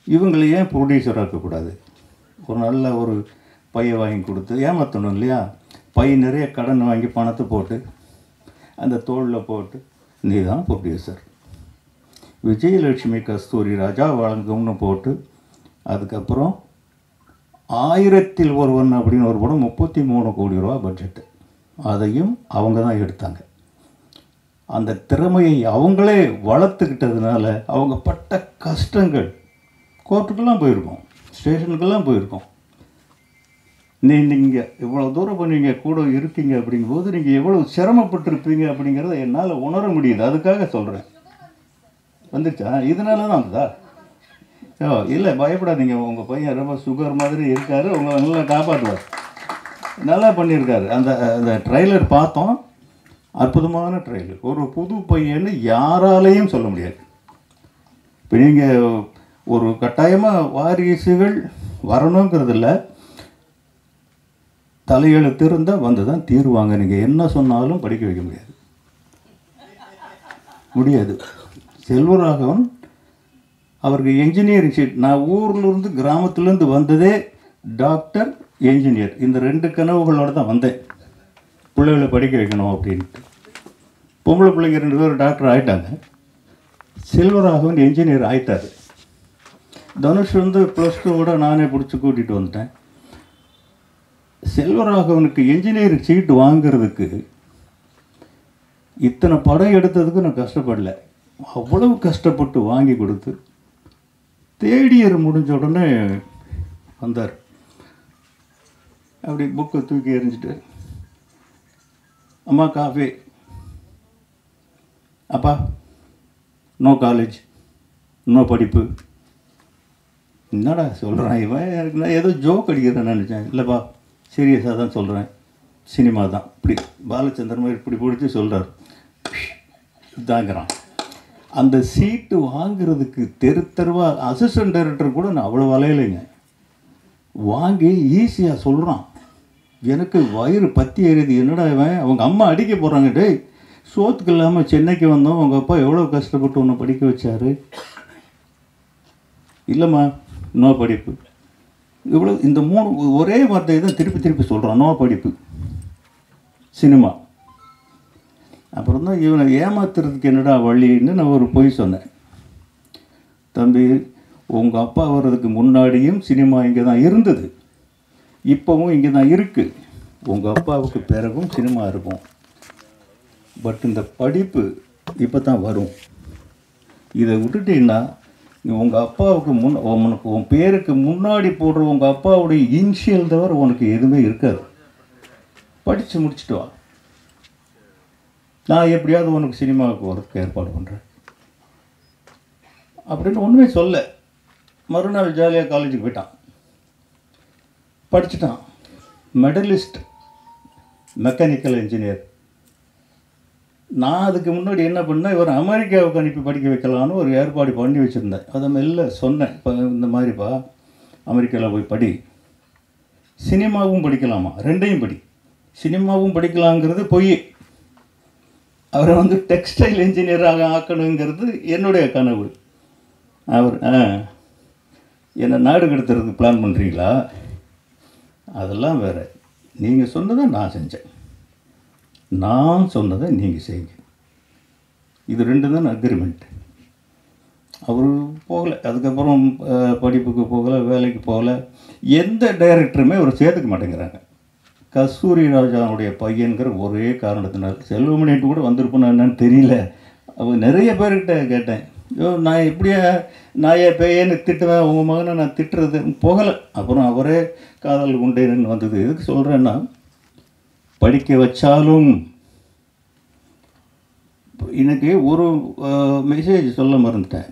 இவங்களை ஏன் ப்ரொடியூசர் ஆக்கக்கூடாது, ஒரு நல்ல ஒரு பையை வாங்கி கொடுத்து ஏமாற்றணும் இல்லையா. பை நிறைய கடன் வாங்கி பணத்தை போட்டு அந்த தோளில் போட்டு நீ தான் ப்ரொடியூசர். விஜயலட்சுமி கஸ்தூரி ராஜா வழங்கும்னு போட்டு, அதுக்கப்புறம் 1000ல் ஒருவன் அப்படின்னு ஒரு படம் 33 கோடி ரூபா பட்ஜெட்டு, அதையும் அவங்க தான் எடுத்தாங்க. அந்த திறமையை அவங்களே வளர்த்துக்கிட்டதுனால அவங்க பட்ட கஷ்டங்கள், கோர்ட்டுக்கெல்லாம் போயிருக்கோம், ஸ்டேஷனுக்கெல்லாம் போயிருக்கோம். நீங்கள் இவ்வளோ தூரம் பண்ணுவீங்க, கூட இருக்கீங்க அப்படிங்கும்போது நீங்கள் எவ்வளோ சிரமப்பட்டிருப்பீங்க அப்படிங்கிறத என்னால் உணர முடியுது. அதுக்காக சொல்கிறேன். வந்துச்சா? இதனால தான் வந்ததா? இல்லை பயப்படாதீங்க, உங்கள் பையன் ரொம்ப சுகர் மாதிரி இருக்கார், உங்களை நல்லா காப்பாற்றுவார், நல்லா பண்ணியிருக்காரு. அந்த ட்ரைலர் பார்த்தோம். அற்புதமான ட்ரெய்லர். ஒரு புது பையன்னு யாராலையும் சொல்ல முடியாது. இப்போ நீங்கள் ஒரு கட்டாயமாக வாரிசுகள் வரணுங்கிறதில்ல, தலையெழுத்து இருந்தால் வந்து தான் தீருவாங்க. நீங்கள் என்ன சொன்னாலும் படிக்க வைக்க முடியாது. செல்வராகவன் அவருக்கு என்ஜினியரிங் சீட். நான் ஊர்லேருந்து கிராமத்துலேருந்து வந்ததே டாக்டர், என்ஜினியர், இந்த 2 கனவுகளோடு தான் வந்தேன். பிள்ளைகளை படிக்க வைக்கணும் அப்படின்ட்டு. பொம்பளை பிள்ளைங்க 2 பேரும் டாக்டர் ஆகிட்டாங்க. செல்வராகவன் என்ஜினியர் ஆகிட்டார். தனுஷ் வந்து +2 நானே பிடிச்சி கூட்டிகிட்டு வந்துட்டேன். செல்வராகவனுக்கு என்ஜினியரிங் சீட்டு வாங்கிறதுக்கு இத்தனை படம் எடுத்ததுக்கு நான் கஷ்டப்படல. அவ்வளவு கஷ்டப்பட்டு வாங்கி கொடுத்து தேர்ட் இயர் முடிஞ்ச உடனே வந்தார். அப்படி புக்கை தூக்கி எறிஞ்சிட்டு, அம்மா காஃபி, அப்பா நோ காலேஜ், நோ படிப்பு. என்னடா சொல்கிறேன் இவன், எனக்கு நான் ஏதோ ஜோக் அடிக்கிறேன்னு நினச்சேன். இல்லைப்பா சீரியஸாக தான் சொல்கிறேன், சினிமா தான். இப்படி பாலச்சந்தர் மாதிரி இப்படி பிடிச்சி சொல்கிறார். இதாங்கிறான். அந்த சீட்டு வாங்கிறதுக்கு தெருவாக அசிஸ்டன்ட் டைரக்டர் கூட நான் அவ்வளோ வலையிலைங்க. வாங்கி ஈஸியாக சொல்கிறான். எனக்கு வயிறு பற்றி எறியுது. என்னடா இவன், அவங்க அம்மா அடிக்க போகிறாங்க. டேய், சோத்துக்கு இல்லாமல் சென்னைக்கு வந்தோம், உங்கள் அப்பா எவ்வளோ கஷ்டப்பட்டு உன்னை படிக்க வச்சாரு. இல்லைம்மா நோ படிப்பு. இவ்வளோ இந்த 3 ஒரே வார்த்தையை தான் திருப்பி சொல்கிறான். நோ படிப்பு, சினிமா. அப்புறம் தான் இவனை ஏமாத்துறதுக்கு என்னடா வழின்னு நான் ஒரு பொய் சொன்னேன். தம்பி, உங்கள் அப்பா வர்றதுக்கு முன்னாடியும் சினிமா இங்கே தான் இருந்தது, இப்போவும் இங்கே தான் இருக்குது. உங்கள் அப்பாவுக்கு பிறகும் சினிமா இருக்கும். பட் இந்த படிப்பு இப்போ தான் வரும். இதை விட்டுட்டீங்கன்னா உங்கள் அப்பாவுக்கு உனக்கு உன் பேருக்கு முன்னாடி போடுற உங்கள் அப்பாவுடைய இனிஷியல் தவிர உனக்கு எதுவுமே இருக்காது. படித்து முடிச்சுட்டு வா, நான் எப்படியாவது உனக்கு சினிமாவுக்கு வரதுக்கு ஏற்பாடு பண்ணுறேன் அப்படின்னு ஒன்றுமே சொல்ல. மறுநாள் ஜாலியாக காலேஜுக்கு போயிட்டான், படிச்சுட்டான். Medallist, mechanical engineer. நான் அதுக்கு முன்னாடி என்ன பண்ணேன், இவர் அமெரிக்காவுக்கு அனுப்பி படிக்க வைக்கலான்னு ஒரு ஏற்பாடு பண்ணி வச்சுருந்தேன். அதை மெல்ல சொன்னேன், இப்போ இந்த மாதிரிப்பா அமெரிக்காவில் போய் படி, சினிமாவும் படிக்கலாமா, 2ஐயும் படி. சினிமாவும் படிக்கலாங்கிறது பொய். அவரை வந்து டெக்ஸ்டைல் இன்ஜினியராக ஆக்கணுங்கிறது என்னுடைய கனவு. அவர் என்னை நாடு கடத்துறதுக்கு பிளான் பண்ணுறீங்களா, அதெல்லாம் வேறு. நீங்கள் சொன்னதை நான் செஞ்சேன், நான் சொன்னதை நீங்கள் செய்யுங்க. இது 2 தான் அக்ரிமெண்ட். அவர் போகலை. அதுக்கப்புறம் படிப்புக்கு போகலை, வேலைக்கு போகலை. எந்த டைரக்டருமே அவர் சேர்த்துக்க மாட்டேங்கிறாங்க. கஸ்தூரி ராஜாவுடைய பையன்கிற ஒரே காரணத்தினால. செல்வமணிட்டு கூட வந்திருப்பேன்னு என்னன்னு தெரியல. அவங்க நிறைய பேர்கிட்ட கேட்டேன், ஐயோ நான் இப்படியே நான் என் பையன்னு திட்டுவேன், உங்கள் மகனை நான் திட்டுறது போகலை. அப்புறம் அவரே காதல் குண்டேன்னு வந்தது. எதுக்கு சொல்கிறேன்னா, படிக்க வச்சாலும். எனக்கு ஒரு மெசேஜ் சொல்ல மறந்துட்டேன்.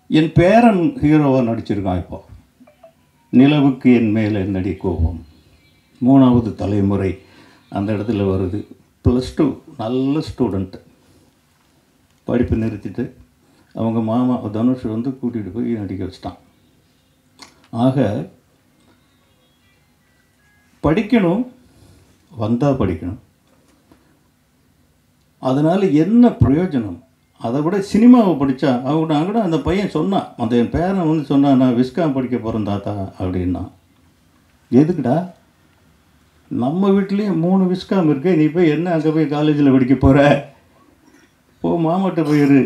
என் பேரன் ஹீரோவாக நடிச்சிருக்கான். இப்போ நிலவுக்கு என் மேலே என்னடி கோபம், 3வது தலைமுறை அந்த இடத்துல வருது. +2 நல்ல ஸ்டூடெண்ட்டு. படிப்பு நிறுத்திட்டு அவங்க மாமா தனுஷ் வந்து கூட்டிகிட்டு போய் நடிக்க வச்சிட்டான். ஆக படிக்கணும், வந்தால் படிக்கணும். அதனால் என்ன பிரயோஜனம்? அதை விட சினிமாவை படித்தா அங்கே அந்த பையன் சொன்னான், அந்த என் பேரன் வந்து சொன்னான், நான் விஸ்காம் படிக்க போகிறேன் தாத்தா அப்படின்னா. எதுக்குடா, நம்ம வீட்லேயும் 3 விஸ்காம் இருக்கு, நீ போய் என்ன அங்கே போய் காலேஜில் படிக்க போகிற, போ மாமாட்ட போயிரு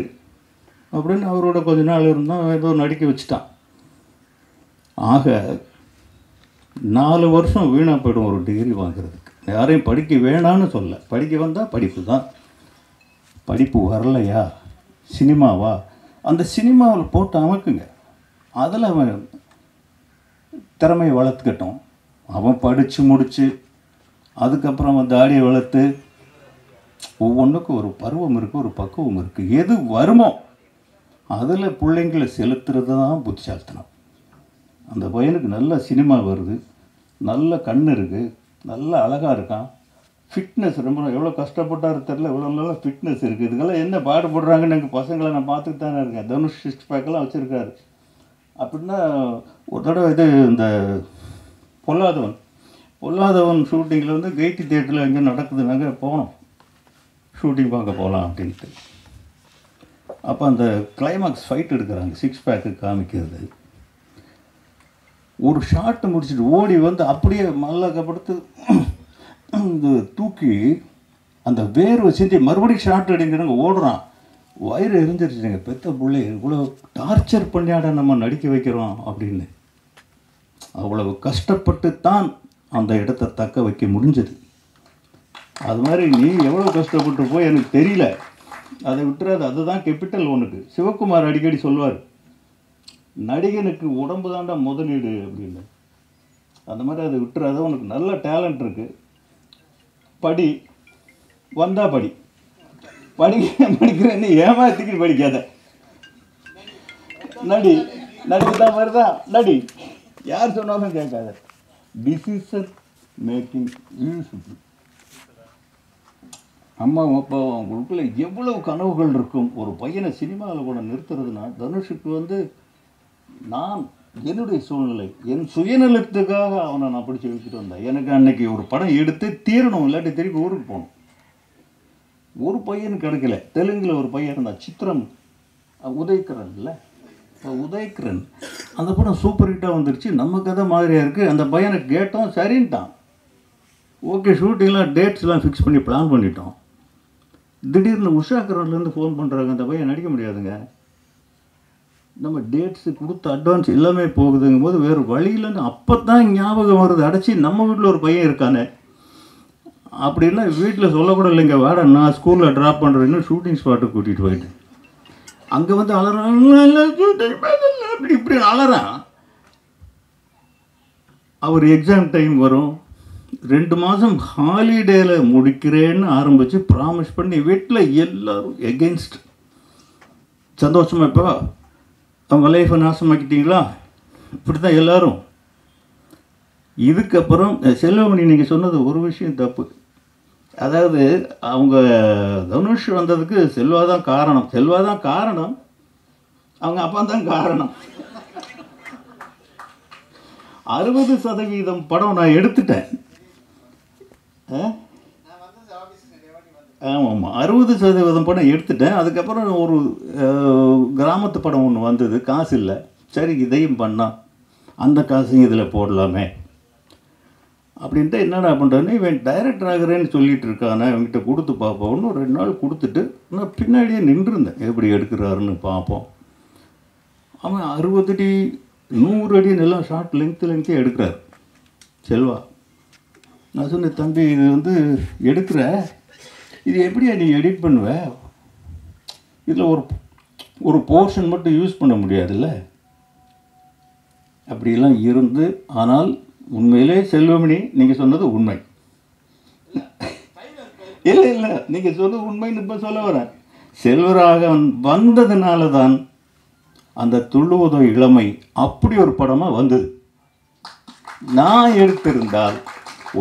அப்படின்னு அவரோட கொஞ்ச நாள் இருந்தால் ஏதோ நடிக்க வச்சுட்டான். ஆக 4 வருஷம் வீணாக போய்டும் ஒரு டிகிரி வாங்குறதுக்கு. யாரையும் படிக்க வேணான்னு சொல்ல, படிக்க வந்தால் படிப்பு தான். படிப்பு வரலையா, சினிமாவா, அந்த சினிமாவில் போட்டு அமைக்குங்க. அதில் அவன் திறமையை வளர்த்துக்கட்டும். அவன் படித்து முடித்து அதுக்கப்புறம் அவன் தாடியை வளர்த்து, ஒவ்வொன்றுக்கும் ஒரு பருவம் இருக்குது, ஒரு பக்குவம் இருக்குது. எது வருமோ அதில் பிள்ளைங்களை செலுத்துறது தான் புத்திசாலித்தனம். அந்த பையனுக்கு நல்ல சினிமா வருது, நல்ல கண் இருக்குது, நல்ல அழகாக இருக்கான், ஃபிட்னஸ் ரொம்ப எவ்வளோ கஷ்டப்பட்டாரு தெரில, இவ்வளோ நல்லா ஃபிட்னஸ் இருக்குது. இதுக்கெல்லாம் என்ன பாடுபடுறாங்கன்னு எனக்கு பசங்களை நான் பார்த்துட்டு தானே இருக்கேன். தனுஷ் 6 பேக்கெல்லாம் வச்சுருக்காரு. அப்படின்னா ஒரு தடவை இது இந்த பொல்லாதவன் ஷூட்டிங்கில் வந்து கெய்டி தியேட்டரில் எங்கே நடக்குதுனாங்க போனோம், ஷூட்டிங் பார்க்க போகலாம் அப்படின்ட்டு. அப்போ அந்த கிளைமாக்ஸ் ஃபைட் எடுக்கிறாங்க, 6 பேக்கு காமிக்கிறது. ஒரு ஷாட்டை முடிச்சுட்டு ஓடி வந்து அப்படியே மல்லாக்கப்படுத்து இந்த தூக்கி அந்த வேர்வை செஞ்சு மறுபடியும் ஷாட் அடிங்கிறாங்க, ஓடுறான். வயிறு எரிஞ்சிருச்சுங்க, பெத்த பிள்ளை இவ்வளோ டார்ச்சர் பண்ணியாட நம்ம நடிக்க வைக்கிறோம் அப்படின்னு. அவ்வளவு கஷ்டப்பட்டு தான் அந்த இடத்த தக்க வைக்க முடிஞ்சது. அது மாதிரி நீ எவ்வளோ கஷ்டப்பட்டு போய் எனக்கு தெரியல, அதை விட்டுறாது. அதுதான் கேபிட்டல் ஒன்றுக்கு. சிவகுமார் அடிக்கடி சொல்லுவார், நடிகனுக்கு உடம்பு தாண்டா முதலீடு அப்படின்னு. அந்த மாதிரி அதை விட்டுறாத. உனக்கு நல்ல டேலண்ட் இருக்குது, படி, வந்தா படிக்கிறேன்னு ஏமாத்திக்கிட்டு படிக்காத. நடிக்கதான் மாதிரிதான் நடி, யார் சொன்னாலும் கேட்காத. Decision making useful. அம்மாவும் அப்பாவும் அவங்களுக்குள்ள எவ்வளவு கனவுகள் இருக்கும். ஒரு பையனை சினிமாவில் கூட நிறுத்துறதுனா, தனுஷுக்கு வந்து நான் என்னுடைய சூழ்நிலை, என் சுயநலத்துக்காக அவனை நான் பிடிச்சி இழுத்துட்டு வந்தேன். எனக்கு அன்னைக்கு ஒரு படம் எடுத்து தீரணும், இல்லாட்டி திருப்பி ஊருக்கு போகணும். ஒரு பையன் கிடைக்கல. தெலுங்கில் ஒரு பையன் இருந்தான், சித்திரம் உதயகிரன் இல்லை, உதயகிரன். அந்த படம் சூப்பர் ஹிட்டாக வந்துருச்சு, நம்ம கதை மாதிரியாக இருக்குது. அந்த பையனை கேட்டோம், சரின்ட்டான். ஓகே, ஷூட்டிங்லாம் டேட்ஸ்லாம் ஃபிக்ஸ் பண்ணி பிளான் பண்ணிட்டோம். திடீர்னு உஷாகரன்லேருந்து ஃபோன் பண்ணுறாங்க, அந்த பையன் நடிக்க முடியாதுங்க, நம்ம டேட்ஸு கொடுத்த அட்வான்ஸ் எல்லாமே போகுதுங்கும் போது வேறு வழியிலன்னு அப்போ தான் ஞாபகம் வருது. அடைச்சி நம்ம வீட்டில் ஒரு பையன் இருக்கானே அப்படின்னா வீட்டில் சொல்லக்கூட இல்லைங்க, வாடா நான் ஸ்கூலில் ட்ராப் பண்ணுறேன்னு ஷூட்டிங் ஸ்பாட்டுக்கு கூட்டிகிட்டு போயிட்டேன். அங்கே வந்து அலறான், அப்படி இப்படி அலறான். அவர் எக்ஸாம் டைம் வரும், 2 மாதம் ஹாலிடேயில் முடிக்கிறேன்னு ஆரம்பித்து ப்ராமிஸ் பண்ணி வீட்டில் எல்லோரும் எகென்ஸ்ட். சந்தோஷமா இப்போ அவங்க லைஃப்பை நாசமாக்கிட்டீங்களா, இப்படி தான் எல்லோரும். இதுக்கப்புறம் செல்வமணி நீங்கள் சொன்னது ஒரு விஷயம் தப்பு. அதாவது அவங்க தனுஷ் வந்ததுக்கு செல்வா தான் காரணம், அவங்க அப்பா தான் காரணம். 60% படம் நான் எடுத்துட்டேன். ஆமாம், 60% படம் எடுத்துட்டேன். அதுக்கப்புறம் ஒரு கிராமத்து படம் ஒன்று வந்தது, காசு இல்லை. சரி, இதையும் பண்ணால் அந்த காசையும் இதில் போடலாமே அப்படின்ட்டு என்னடா பண்ணுறேன்னு, இவன் டைரக்டர் ஆகிறேன்னு சொல்லிட்டு இருக்கானே, அவங்ககிட்ட கொடுத்து பார்ப்போம்னு 2 நாள் கொடுத்துட்டு நான் பின்னாடியே நின்றுருந்தேன், எப்படி எடுக்கிறாருன்னு பார்ப்போம். அவன் 60 அடி 100 அடின்னு எல்லாம் ஷார்ட் லெங்க்த்தே எடுக்கிறார் செல்வா. நான் சொன்னேன், தம்பி இது வந்து எடுக்கிற, இது எப்படியா நீ எடிட் பண்ணுவ, இதில் ஒரு போர்ஷன் மட்டும் யூஸ் பண்ண முடியாதுல்ல அப்படிலாம் இருந்து. ஆனால் உண்மையிலே செல்வமணி நீங்கள் சொன்னது உண்மை. இல்லை நீங்கள் சொன்னது உண்மைன்னு இப்போ சொல்ல வரேன். செல்வராகவன் வந்ததுனால தான் அந்த துள்ளுவதோ இளமை அப்படி ஒரு படமாக வந்தது. நான் எடுத்திருந்தால்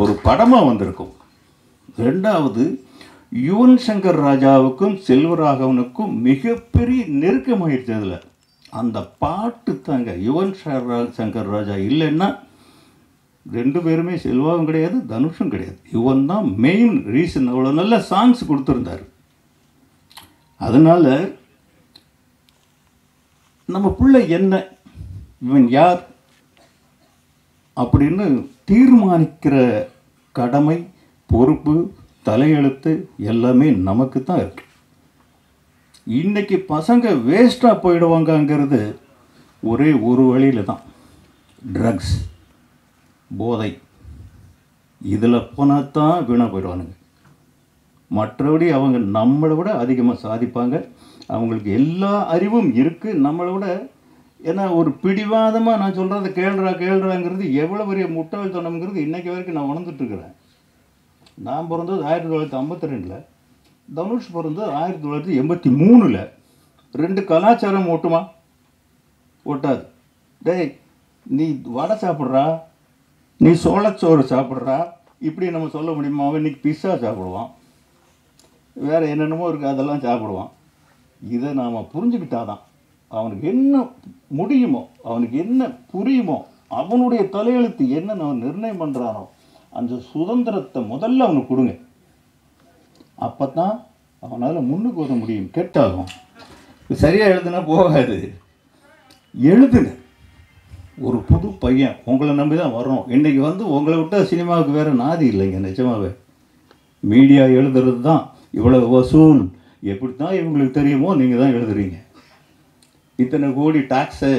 ஒரு படமாக வந்திருக்கும். 2வது, யுவன் சங்கர் ராஜாவுக்கும் செல்வராகவனுக்கும் மிகப்பெரிய நெருக்கமாகிடுச்சு. அதில் அந்த பாட்டு தாங்க. யுவன் சங்கர் ராஜா இல்லைன்னா 2 பேருமே செல்வாவும் கிடையாது, தனுஷும் கிடையாது. யுவன் தான் மெயின் ரீசன். அவ்வளோ நல்ல சாங்ஸ் கொடுத்துருந்தார். அதனால் நம்ம பிள்ளை என்ன, இவன் யார் அப்படின்னு தீர்மானிக்கிற கடமை, பொறுப்பு, தலையெழுத்து எல்லாமே நமக்கு தான் இருக்கு. இன்றைக்கி பசங்க வேஸ்ட்டாக போயிடுவாங்கங்கிறது ஒரே ஒரு வழியில் தான், ட்ரக்ஸ், போதை. இதில் போனால் தான் வீணாக போயிடுவானுங்க. மற்றபடி அவங்க நம்மளை விட அதிகமாக சாதிப்பாங்க. அவங்களுக்கு எல்லா அறிவும் இருக்குது நம்மளை விட. ஏன்னா ஒரு பிடிவாதமாக நான் சொல்கிறத கேள்றாங்கிறது எவ்வளோ பெரிய முட்டாள்தனம்ங்கிறது இன்றைக்கி வரைக்கும் நான் உணர்ந்துட்டுருக்கிறேன். நான் பிறந்தது 1952, தனுஷ் பிறந்தது 1983. 2 கலாச்சாரம் ஓட்டுமா? ஓட்டாது. டேய், நீ வடை சாப்பிட்றா, நீ சோளச்சோறு சாப்பிட்றா, இப்படி நம்ம சொல்ல முடியுமா? அவன் இன்றைக்கி பிஸ்ஸா சாப்பிடுவான், வேறு என்னென்னமோ இருக்குது, அதெல்லாம் சாப்பிடுவான். இதை நாம் புரிஞ்சுக்கிட்டாதான் அவனுக்கு என்ன முடியுமோ, அவனுக்கு என்ன புரியுமோ, அவனுடைய தலையெழுத்து என்னன்னு அவன் நிர்ணயம் பண்ணுறானோ அந்த சுதந்திரத்தை முதல்ல அவனுக்கு கொடுங்க. அப்போ தான் அவனால் முன்னுக்கு வர முடியும். கெட்டாகும் சரியாக எழுதுனா போகாது, எழுதுங்க. ஒரு புது பையன் உங்களை நம்பி தான் வரணும். இன்றைக்கி வந்து உங்களை விட்டால் சினிமாவுக்கு வேறு நாதி இல்லைங்க. நிஜமாவே மீடியா எழுதுறது தான் இவ்வளோ வசூல், எப்படி தான் இவங்களுக்கு தெரியுமோ நீங்கள் தான் எழுதுறீங்க. இத்தனை கோடி டாக்ஸு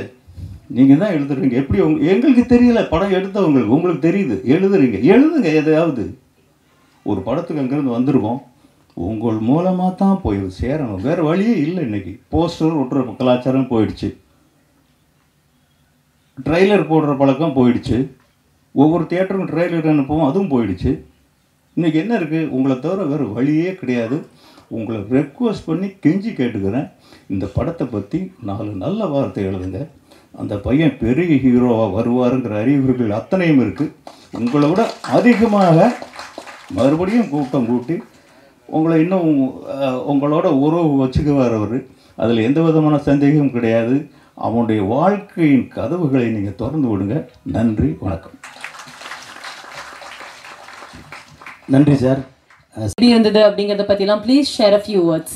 நீங்கள் தான் எழுதுறீங்க. எப்படி எங்களுக்கு தெரியல, படம் எடுத்தவங்களுக்கு உங்களுக்கு தெரியுது, எழுதுறீங்க. எழுதுங்க. எதையாவது ஒரு படத்துக்கு அங்கேருந்து வந்திருக்கோம், உங்கள் மூலமாக தான் போய் சேரணும், வேறு வழியே இல்லை. இன்றைக்கி போஸ்டர் ஒட்டுற கலாச்சாரம் போயிடுச்சு, ட்ரெய்லர் போடுற பழக்கம் போயிடுச்சு, ஒவ்வொரு தியேட்டருக்கும் ட்ரெய்லர் அனுப்புவோம், அதுவும் போயிடுச்சு. இன்றைக்கி என்ன இருக்குது? உங்களை தவிர வேறு வழியே கிடையாது. உங்களை ரெக்வஸ்ட் பண்ணி கெஞ்சி கேட்டுக்கிறேன், இந்த படத்தை பற்றி 4 நல்ல வார்த்தை எழுதுங்க. அந்த பையன் பெரிய ஹீரோவாக வருவாருங்கிற அறிகுறிகள் அத்தனையும் இருக்குது. உங்களை விட அதிகமாக மறுபடியும் கூட்டம் கூட்டி உங்களை இன்னும் உங்களோட உறவு வச்சுக்குவார் அவர். அதில் எந்த விதமான சந்தேகமும் கிடையாது. அவனுடைய வாழ்க்கையின் கதவுகளை நீங்கள் திறந்து விடுங்க. நன்றி, வணக்கம். நன்றி சார். எப்படி இருந்தது அப்படிங்கறத பத்திலாம் please share a few words.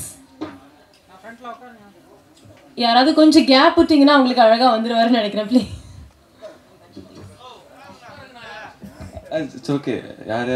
யாராவது கொஞ்சம் கேப் விட்டீங்கன்னா உங்களுக்கு அழகா வந்துருவாருன்னு நினைக்கிறேன். ப்ளீஸ். It's okay. யார்